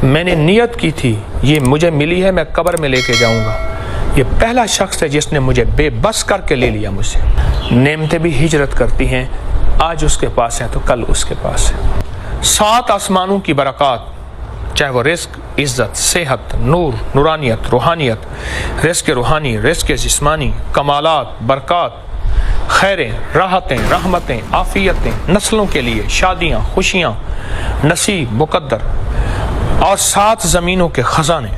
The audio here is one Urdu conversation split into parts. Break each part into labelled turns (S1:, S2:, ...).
S1: میں نے نیت کی تھی یہ مجھے ملی ہے، میں قبر میں لے کے جاؤں گا، یہ پہلا شخص ہے جس نے مجھے بے بس کر کے لے لیا مجھ سے۔ نعمتیں بھی ہجرت کرتی ہیں، آج اس کے پاس ہیں تو کل اس کے پاس ہے۔ 7 آسمانوں کی برکات، چاہے وہ رزق، عزت، صحت، نور، نورانیت، روحانیت، رزق روحانی، رزق جسمانی، کمالات، برکات، خیریں، راحتیں، رحمتیں، عافیتیں، نسلوں کے لیے شادیاں، خوشیاں، نصیب، مقدر، اور 7 زمینوں کے خزانے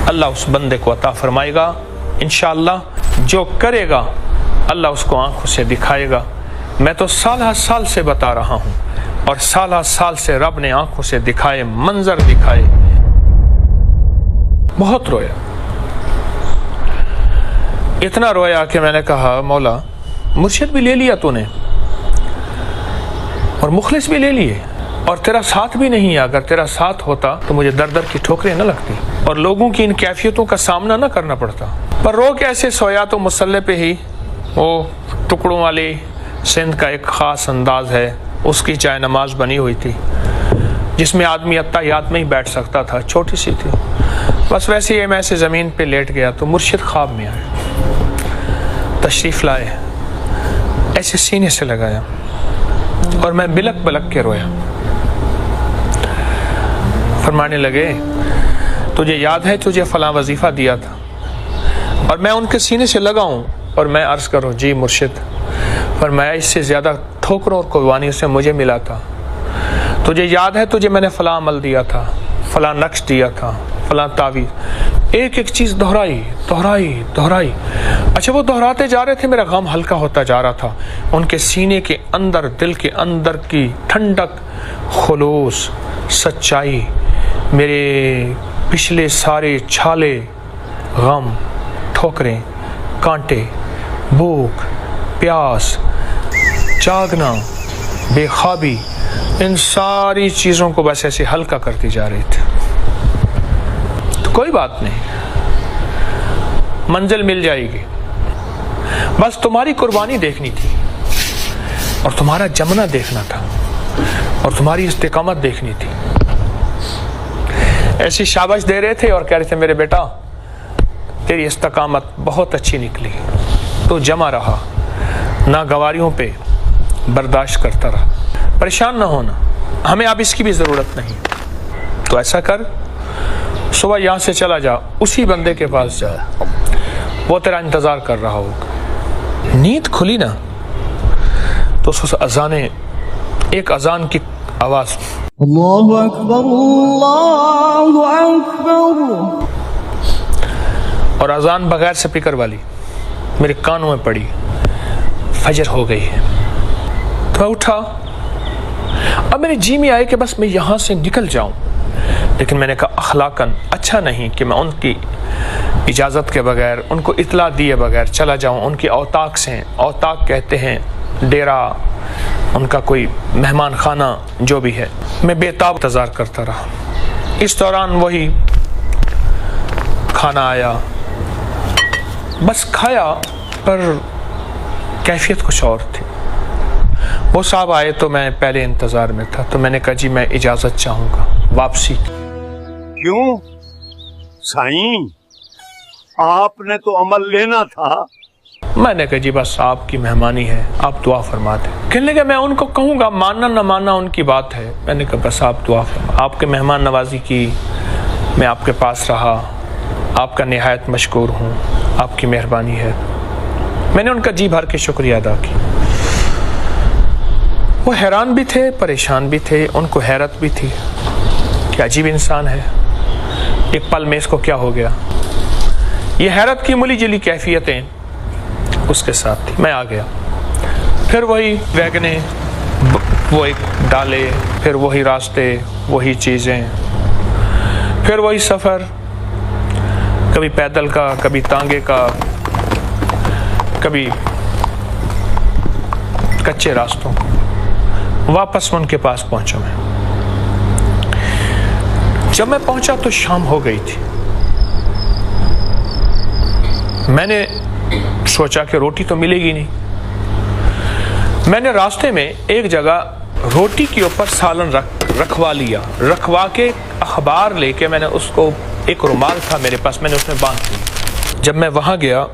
S1: اللہ اس بندے کو عطا فرمائے گا انشاءاللہ۔ جو کرے گا اللہ اس کو آنکھوں سے دکھائے گا۔ میں تو سالہ سال سے بتا رہا ہوں، اور سالہ سال سے رب نے آنکھوں سے دکھائے، منظر دکھائے۔ بہت رویا، اتنا رویا کہ میں نے کہا مولا مرشد بھی لے لیا تو نے، اور مخلص بھی لے لیے، اور تیرا ساتھ بھی نہیں ہے۔ اگر تیرا ساتھ ہوتا تو مجھے در در کی ٹھوکریں نہ لگتی اور لوگوں کی ان کیفیتوں کا سامنا نہ کرنا پڑتا۔ پر رو کے ایسے سویا تو مصلے پہ ہی وہ ٹکڑوں والی سندھ کا ایک خاص انداز ہے، اس کی چائے نماز بنی ہوئی تھی جس میں آدمی اتحیات میں ہی بیٹھ سکتا تھا، چھوٹی سی تھی۔ بس ویسے ہی میں ایسے زمین پہ لیٹ گیا تو مرشد خواب میں آئے، تشریف لائے، ایسے سینے سے لگایا اور میں بلک بلک کے رویا۔ فرمانے لگے تجھے یاد ہے تجھے فلاں وظیفہ دیا تھا، اور میں ان کے سینے سے لگاؤں اور میں عرض کروں جی مرشد، فرمایا اس سے زیادہ ٹھوکروں اور قربانیوں سے مجھے ملا تھا۔ تجھے یاد ہے تجھے میں نے فلاں عمل دیا تھا، فلاں نقش دیا تھا، فلاں تعویذ، ایک ایک چیز دہرائی دہرائی دہرائی۔ اچھا وہ دہراتے جا رہے تھے، میرا غم ہلکا ہوتا جا رہا تھا۔ ان کے سینے کے اندر، دل کے اندر کی ٹھنڈک، خلوص، سچائی، میرے پچھلے سارے چھالے، غم، ٹھوکریں، کانٹے، بھوک، پیاس، جاگنا، بے خوابی، ان ساری چیزوں کو بس ایسے ہلکا کرتی جا رہی تھی۔ تو کوئی بات نہیں، منزل مل جائے گی، بس تمہاری قربانی دیکھنی تھی، اور تمہارا جمنا دیکھنا تھا، اور تمہاری استقامت دیکھنی تھی۔ ایسی شاباش دے رہے تھے اور کہہ رہے تھے میرے بیٹا تیری استقامت بہت اچھی نکلی، تو جمع رہا، ناگواریوں پہ برداشت کرتا رہا، پریشان نہ ہونا، ہمیں اب اس کی بھی ضرورت نہیں۔ تو ایسا کر، صبح یہاں سے چلا جا، اسی بندے کے پاس جا، وہ تیرا انتظار کر رہا ہوگا۔ نیند کھلی نا تو اس ایک اذان کی آواز،
S2: اللہ اکبر اللہ اکبر،
S1: اور اذان بغیر سپیکر والی میرے کانوں میں پڑی، فجر ہو گئی ہے۔ تو میں اٹھا، اب میرے جی میں آئے کہ بس میں یہاں سے نکل جاؤں، لیکن میں نے کہا اخلاقاً اچھا نہیں کہ میں ان کی اجازت کے بغیر، ان کو اطلاع دیے بغیر چلا جاؤں۔ ان کی اوطاق سے، اوطاق کہتے ہیں ڈیرا، ان کا کوئی مہمان خانہ جو بھی ہے۔ میں بے تاب انتظار کرتا رہا۔ اس دوران وہی کھانا آیا، بس کھایا، پر کیفیت کچھ اور تھی۔ وہ صاحب آئے تو میں پہلے انتظار میں تھا، تو میں نے کہا جی میں اجازت چاہوں گا واپسی کی۔
S3: کیوں سائیں، آپ نے تو عمل لینا تھا۔
S1: میں نے کہا جی بس آپ کی مہمانی ہے، آپ دعا فرما دیں۔ کہنے لگا میں ان کو کہوں گا، ماننا نہ ماننا ان کی بات ہے۔ میں نے کہا بس آپ دعا فرما، آپ کے مہمان نوازی کی، میں آپ کے پاس رہا، آپ کا نہایت مشکور ہوں، آپ کی مہربانی ہے۔ میں نے ان کا جی بھر کے شکریہ ادا کی۔ وہ حیران بھی تھے، پریشان بھی تھے، ان کو حیرت بھی تھی کہ عجیب انسان ہے، ایک پل میں اس کو کیا ہو گیا۔ یہ حیرت کی ملی جلی کیفیتیں اس کے ساتھ تھی۔ میں آ گیا، پھر وہی ویگنیں، وہ ایک ڈالے، پھر وہی راستے، وہی چیزیں، پھر وہی سفر، کبھی پیدل کا، کبھی تانگے کا، کبھی کچے راستوں۔ واپس ان کے پاس پہنچا میں۔ جب میں پہنچا تو شام ہو گئی تھی۔ میں نے سوچا کہ روٹی تو ملے گی نہیں۔ میں نے راستے میں ایک جگہ روٹی کے اوپر سالن رکھوا لیا، رکھوا کے اخبار لے کے میں نے اس کو، ایک رومال تھا میرے پاس، میں نے اس میں باندھ دیا۔ جب میں وہاں گیا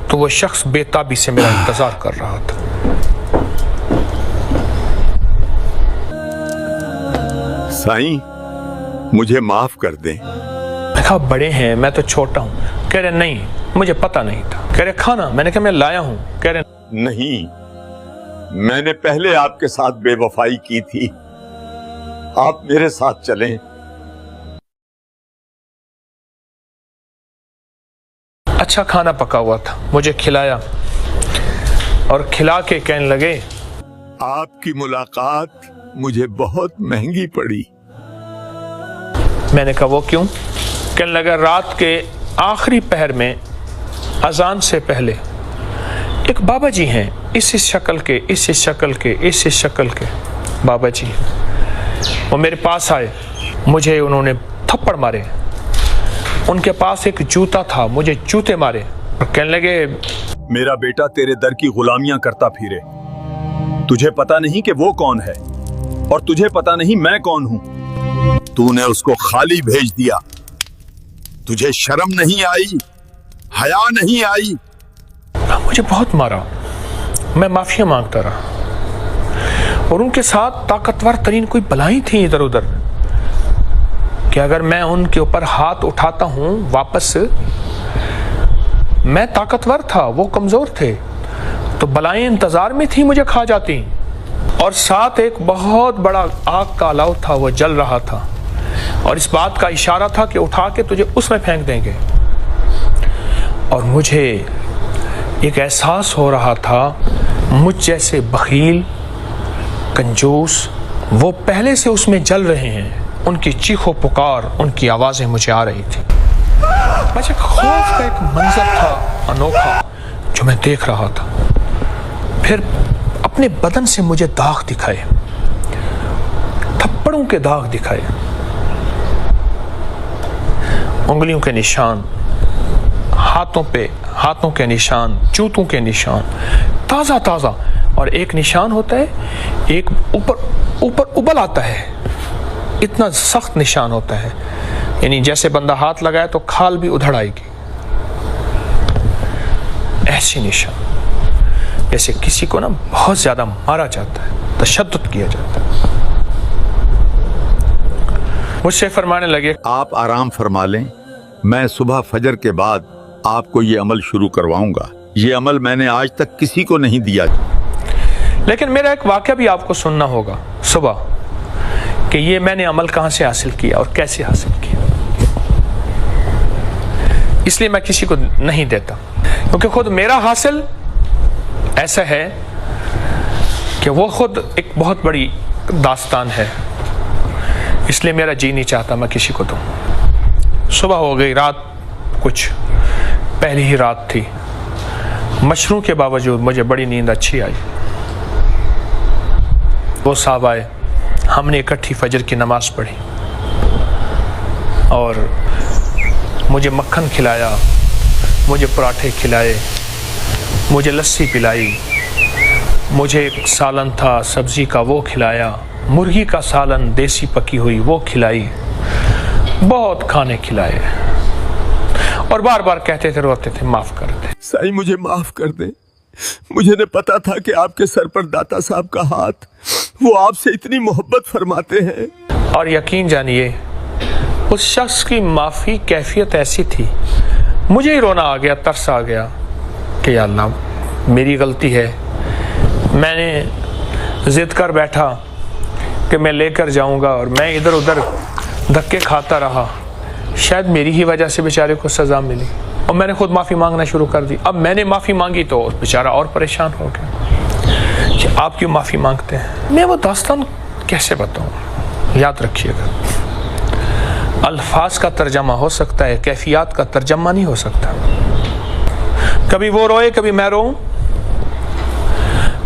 S1: تو وہ شخص بے تابی سے میرا انتظار کر رہا تھا۔
S3: سائیں مجھے معاف کر دیں۔
S1: میں کہا بڑے ہیں، میں تو چھوٹا ہوں۔ کہہ رہے نہیں مجھے پتہ نہیں تھا۔ کہہ رہے کھانا؟ میں نے کہا میں لایا ہوں۔ کہہ رہے
S3: نہیں، میں نے پہلے آپ کے ساتھ بے وفائی کی تھی، آپ میرے ساتھ چلیں۔
S1: اچھا کھانا پکا ہوا تھا، مجھے کھلایا اور کھلا کے کہنے لگے
S3: آپ کی ملاقات مجھے بہت مہنگی پڑی۔
S1: میں نے کہا وہ کیوں؟ کہنے لگا رات کے آخری پہر میں اذان سے پہلے ایک بابا جی ہیں، اس شکل کے، اس شکل کے، اس شکل کے بابا جی، وہ میرے پاس آئے، مجھے انہوں نے تھپڑ مارے، ان کے پاس ایک جوتا تھا، مجھے جوتے مارے اور کہنے لگے
S4: میرا بیٹا تیرے در کی غلامیاں کرتا پھرے، تجھے پتا نہیں کہ وہ کون ہے اور تجھے پتا نہیں میں کون ہوں۔ تو نے اس کو خالی بھیج دیا، تجھے شرم نہیں آئی، حیا نہیں آئی؟
S1: مجھے بہت مارا، میں معافی مانگتا رہا، اور ان کے ساتھ طاقتور ترین کوئی بلائیں تھیں ادھر ادھر کہ اگر میں ان کے اوپر ہاتھ اٹھاتا ہوں واپس، میں طاقتور تھا وہ کمزور تھے، تو بلائیں انتظار میں تھی مجھے کھا جاتی، اور ساتھ ایک بہت بڑا آگ کا الاؤ تھا، وہ جل رہا تھا، اور اس بات کا اشارہ تھا کہ اٹھا کے تجھے اس میں پھینک دیں گے۔ اور مجھے ایک احساس ہو رہا تھا مجھ جیسے بخیل کنجوس وہ پہلے سے اس میں جل رہے ہیں، ان کی چیخ و پکار، ان کی آوازیں مجھے آ رہی تھی۔ بس ایک خوف کا ایک منظر تھا انوکھا جو میں دیکھ رہا تھا۔ پھر اپنے بدن سے مجھے داغ دکھائے، تھپڑوں کے داغ دکھائے، انگلیوں کے نشان، ہاتھوں کے نشان، جوتوں کے نشان، تازہ تازہ، اور ایک نشان ہوتا ہے، ایک اوپر ابل آتا ہے، اتنا سخت نشان ہوتا ہے، یعنی جیسے بندہ ہاتھ لگائے تو کھال بھی ادھڑ آئے گی، ایسی نشان جیسے کسی کو نا بہت زیادہ مارا جاتا ہے، تشدد کیا جاتا ہے۔ مجھ سے فرمانے لگے
S4: آپ آرام فرما لیں، میں صبح فجر کے بعد آپ کو یہ عمل شروع کرواؤں گا، یہ عمل میں نے آج تک کسی کو نہیں دیا۔
S1: لیکن میرا ایک واقعہ بھی آپ کو سننا ہوگا صبح، کہ یہ میں نے عمل کہاں سے حاصل کیا اور کیسے حاصل کیا، اس لیے میں کسی کو نہیں دیتا، کیونکہ خود میرا حاصل ایسا ہے کہ وہ خود ایک بہت بڑی داستان ہے، اس لیے میرا جی نہیں چاہتا میں کسی کو دوں۔ صبح ہو گئی، رات کچھ پہلی ہی رات تھی، مشروع کے باوجود مجھے بڑی نیند اچھی آئی۔ وہ صاحب آئے، ہم نے اکٹھی فجر کی نماز پڑھی اور مجھے مکھن کھلایا، مجھے پراٹھے کھلائے، مجھے لسی پلائی، مجھے ایک سالن تھا سبزی کا وہ کھلایا، مرغی کا سالن دیسی پکی ہوئی وہ کھلائی، بہت کھانے کھلائے، اور بار بار کہتے تھے، روتے تھے معاف کر دے۔
S4: سائیں مجھے معاف کر دیں، مجھے نے پتا تھا کہ آپ کے سر پر داتا صاحب کا ہاتھ، وہ آپ سے اتنی محبت فرماتے ہیں۔
S1: اور یقین جانیے اس شخص کی معافی کیفیت ایسی تھی، مجھے ہی رونا آ گیا، ترس آ گیا کہ یا اللہ میری غلطی ہے، میں نے ضد کر بیٹھا کہ میں لے کر جاؤں گا اور میں ادھر ادھر دھکے کھاتا رہا، شاید میری ہی وجہ سے بیچارے کو سزا ملی، اور میں نے خود معافی مانگنا شروع کر دی۔ اب میں نے معافی مانگی تو بیچارہ اور پریشان ہو گیا کہ آپ کیوں معافی مانگتے ہیں۔ میں وہ داستان کیسے بتاؤں؟ یاد رکھیے گا، الفاظ کا ترجمہ ہو سکتا ہے، کیفیات کا ترجمہ نہیں ہو سکتا۔ کبھی وہ روئے کبھی میں روؤں،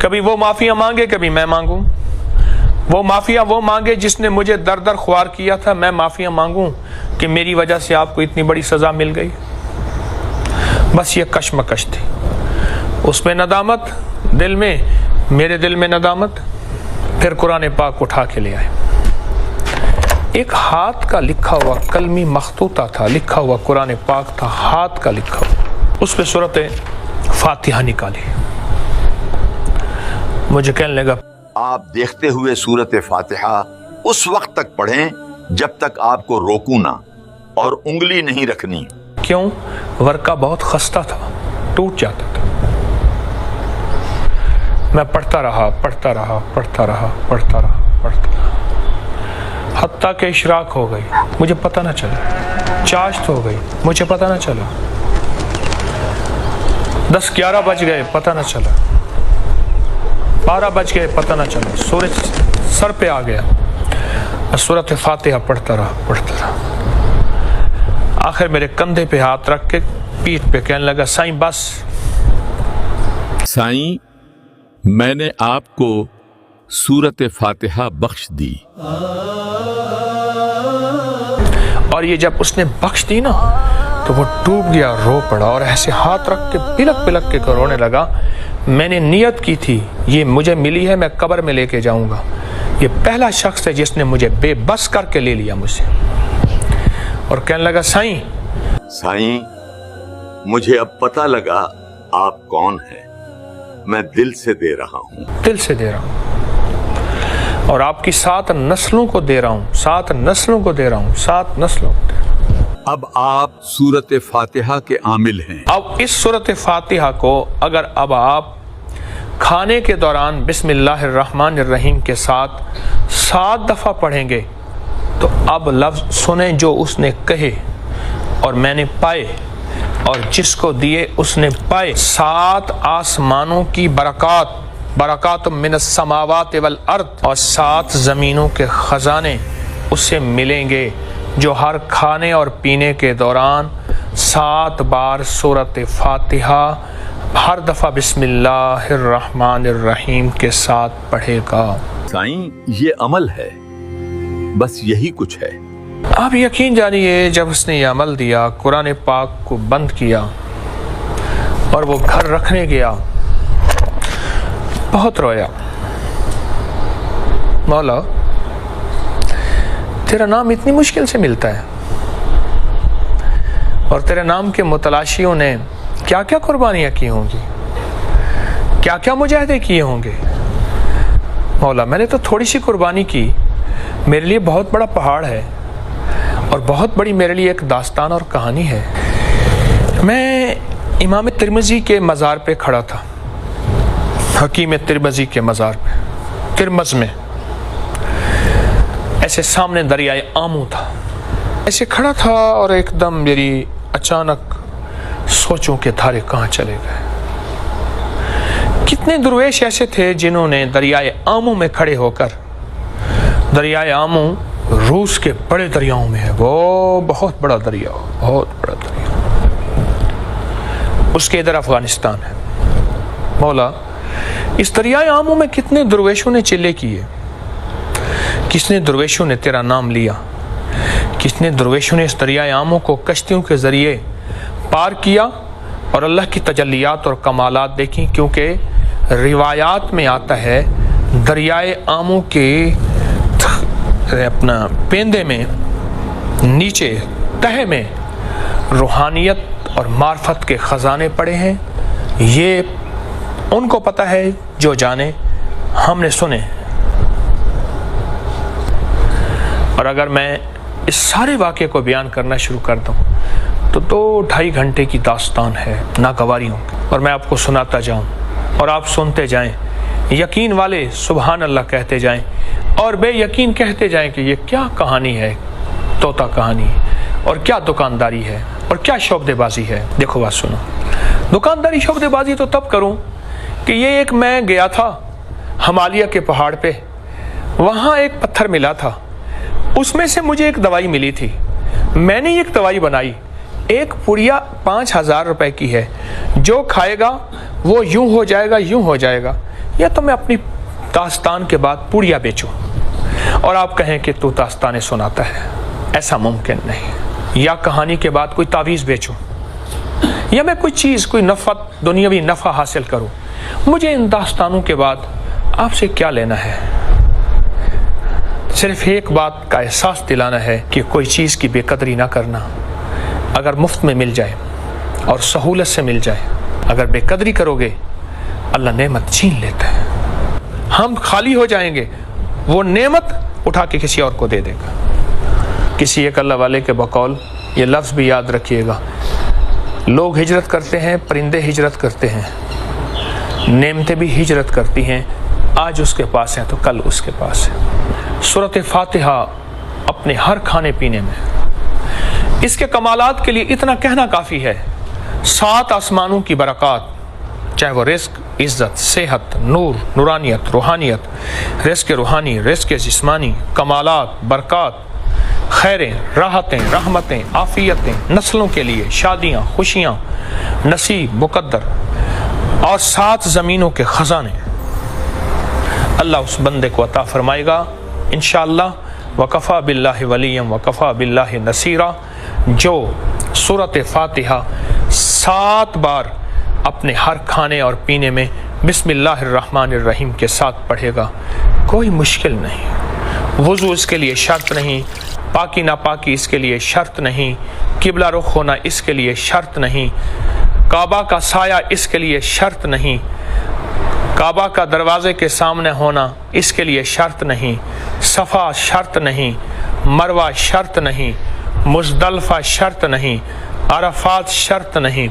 S1: کبھی وہ معافیاں مانگے کبھی میں مانگوں، وہ معافیاں وہ مانگے جس نے مجھے در در خوار کیا تھا، میں معافیاں مانگوں کہ میری وجہ سے آپ کو اتنی بڑی سزا مل گئی۔ بس یہ کشمکش تھی، اس میں ندامت دل میں، میرے دل میں ندامت، پھر قرآن پاک اٹھا کے لے آئے ایک ہاتھ کا لکھا ہوا کلمی مخطوطہ تھا، لکھا ہوا قرآن پاک تھا، ہاتھ کا لکھا ہوا، اس پہ سورت فاتحہ نکالی۔ مجھے کہنے لگا
S3: آپ دیکھتے ہوئے سورت فاتحہ اس وقت تک پڑھیں جب تک آپ کو روکوں نہ اور انگلی نہیں رکھنی۔
S1: کیوں؟ ورقہ بہت خستہ تھا، ٹوٹ جاتا تھا۔ میں پڑھتا رہا حتیٰ کہ اشراق ہو گئی، مجھے پتہ نہ چلا، چاشت ہو گئی، مجھے پتہ نہ چلا، 10-11 بج گئے، پتہ نہ چلا، 12 بج گئے، پتہ نہ چلا، سورج سر پہ آ گیا، سورت فاتحہ پڑھتا رہا۔ آخر میرے کندھے پہ ہاتھ رکھ کے پیٹھ پہ کہنے لگا، سائیں بس۔
S5: سائیں، میں نے آپ کو سورت فاتحہ بخش دی۔
S1: اور یہ جب اس نے بخش دی نا تو وہ ڈوب گیا، رو پڑا اور ایسے ہاتھ رکھ کے پلک کے رونے لگا۔ میں نے نیت کی تھی یہ مجھے ملی ہے، میں قبر میں لے کے جاؤں گا، یہ پہلا شخص ہے جس نے مجھے بے بس کر کے لے لیا مجھ سے۔ اور کہنے لگا،
S3: سائیں مجھے اب پتہ لگا آپ کون ہیں، میں دل سے دے رہا ہوں،
S1: دل سے دے رہا ہوں، اور آپ کی 7 نسلوں کو دے رہا ہوں، 7 نسلوں کو دے رہا ہوں، 7 نسلوں کو دے رہا ہوں۔
S4: اب آپ سورت فاتحہ کے عامل ہیں۔
S1: اب اس سورت فاتحہ کو اگر اب آپ کھانے کے دوران بسم اللہ الرحمن الرحیم کے ساتھ 7 دفعہ پڑھیں گے تو اب لفظ سنیں جو اس نے کہے اور میں نے پائے، اور جس کو دیے اس نے پائے۔ 7 آسمانوں کی برکات من السماوات والارض، اور 7 زمینوں کے خزانے اسے ملیں گے جو ہر کھانے اور پینے کے دوران 7 بار سورت فاتحہ ہر دفعہ بسم اللہ الرحمن الرحیم کے ساتھ پڑھے گا۔
S4: سائیں یہ عمل ہے، بس یہی کچھ ہے۔
S1: آپ یقین جانیے جب اس نے یہ عمل دیا، قرآن پاک کو بند کیا اور وہ گھر رکھنے گیا، بہت رویا، مولا تیرا نام اتنی مشکل سے ملتا ہے اور تیرے نام کے متلاشیوں نے کیا کیا قربانیاں کی ہوں گی، کیا کیا مجاہدے کیے ہوں گے۔ مولا میں نے تو تھوڑی سی قربانی کی، میرے لیے بہت بڑا پہاڑ ہے اور بہت بڑی میرے لیے ایک داستان اور کہانی ہے۔ میں امام ترمذی کے مزار پہ کھڑا تھا، حکیم ترمذی کے مزار پہ، ترمذ میں، ایسے سامنے دریائے آمو تھا، ایسے کھڑا تھا اور ایک دم میری اچانک سوچوں کے دھارے کہاں چلے گئے۔ کتنے درویش ایسے تھے جنہوں نے دریائے آمو میں کھڑے ہو کر، دریائے آمو روس کے بڑے دریاؤں میں ہے، وہ بہت بڑا دریا، بہت بڑا دریا، اس کے ادھر افغانستان ہے۔ مولا اس دریائے آمو میں کتنے درویشوں نے چلے کیے، کتنے درویشوں نے تیرا نام لیا، کتنے درویشوں نے اس دریائے آمو کو کشتیوں کے ذریعے پار کیا اور اللہ کی تجلیات اور کمالات دیکھیں، کیونکہ روایات میں آتا ہے دریائے آمو کے اپنا پیندے میں نیچے تہہ میں روحانیت اور معرفت کے خزانے پڑے ہیں۔ یہ ان کو پتہ ہے جو جانے، ہم نے سنے۔ اور اگر میں اس سارے واقعے کو بیان کرنا شروع کر دوں تو 2-2.5 گھنٹے کی داستان ہے ناگواریوں کی، اور میں آپ کو سناتا جاؤں اور آپ سنتے جائیں، یقین والے سبحان اللہ کہتے جائیں اور بے یقین کہتے جائیں کہ یہ کیا کہانی ہے، طوطا کہانی ہے، اور کیا دکانداری ہے اور کیا شعبدے بازی ہے۔ دیکھو بات سنو، دکانداری شعبدے بازی تو تب کروں کہ یہ ایک میں گیا تھا ہمالیہ کے پہاڑ پہ، وہاں ایک پتھر ملا تھا، اس میں سے مجھے ایک دوائی ملی تھی، میں نے ایک دوائی بنائی، ایک پڑیا 5000 روپے کی ہے، جو کھائے گا وہ یوں ہو جائے گا، یوں ہو جائے گا۔ یا تو میں اپنی داستان کے بعد پڑیا بیچوں اور آپ کہیں کہ تو داستانیں سناتا ہے، ایسا ممکن نہیں۔ یا کہانی کے بعد کوئی تعویذ بیچوں، یا میں کوئی چیز، کوئی نفع، دنیاوی نفع حاصل کروں، مجھے ان داستانوں کے بعد آپ سے کیا لینا ہے؟ صرف ایک بات کا احساس دلانا ہے کہ کوئی چیز کی بے قدری نہ کرنا. اگر مفت میں مل جائے اور سہولت سے مل جائے، اگر بے قدری کرو گے اللہ نعمت چھین لیتا ہے. ہم خالی ہو جائیں گے، وہ نعمت اٹھا کے کسی اور کو دے دے گا. کسی ایک اللہ والے کے بقول یہ لفظ بھی یاد رکھیے گا، لوگ ہجرت کرتے ہیں، پرندے ہجرت کرتے ہیں، نعمتیں بھی ہجرت کرتی ہیں. آج اس کے پاس ہیں تو کل اس کے پاس ہے. سورۃ فاتحہ اپنے ہر کھانے پینے میں، اس کے کمالات کے لیے اتنا کہنا کافی ہے. 7 آسمانوں کی برکات، چاہے وہ رزق، عزت، صحت، نور، نورانیت، روحانیت، رزق روحانی، رزق جسمانی، کمالات، برکات، خیریں، راحتیں، رحمتیں، عافیتیں، نسلوں کے لیے شادیاں، خوشیاں، نصیب، مقدر، اور 7 زمینوں کے خزانے اللہ اس بندے کو عطا فرمائے گا انشاءاللہ. وکفا باللہ ولیم وکفا باللہ نصیرا. جو سورۃ فاتحہ 7 بار اپنے ہر کھانے اور پینے میں بسم اللہ الرحمن الرحیم کے ساتھ پڑھے گا، کوئی مشکل نہیں. وضو اس کے لیے شرط نہیں، پاکی ناپاکی اس کے لیے شرط نہیں، قبلہ رخ ہونا اس کے لیے شرط نہیں، کعبہ کا سایہ اس کے لیے شرط نہیں، کعبہ کا دروازے کے سامنے ہونا اس کے لیے شرط نہیں، صفا شرط نہیں، مروہ شرط نہیں، مزدلفہ شرط نہیں، عرفات شرط نہیں،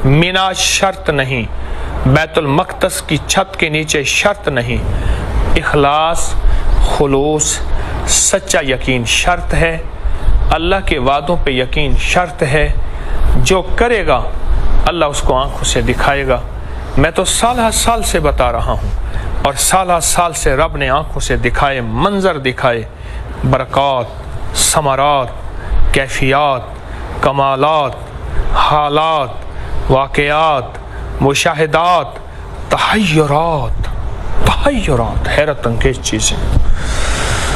S1: مینا شرط نہیں، بیت المقدس کی چھت کے نیچے شرط نہیں. اخلاص، خلوص، سچا یقین شرط ہے. اللہ کے وعدوں پہ یقین شرط ہے. جو کرے گا اللہ اس کو آنکھوں سے دکھائے گا. میں تو سالہ سال سے بتا رہا ہوں، اور سالہ سال سے رب نے آنکھوں سے دکھائے، منظر دکھائے، برکات، ثمرات، کیفیات، کمالات، حالات، واقعات، مشاہدات، تحیرات، حیرت انگیز چیزیں.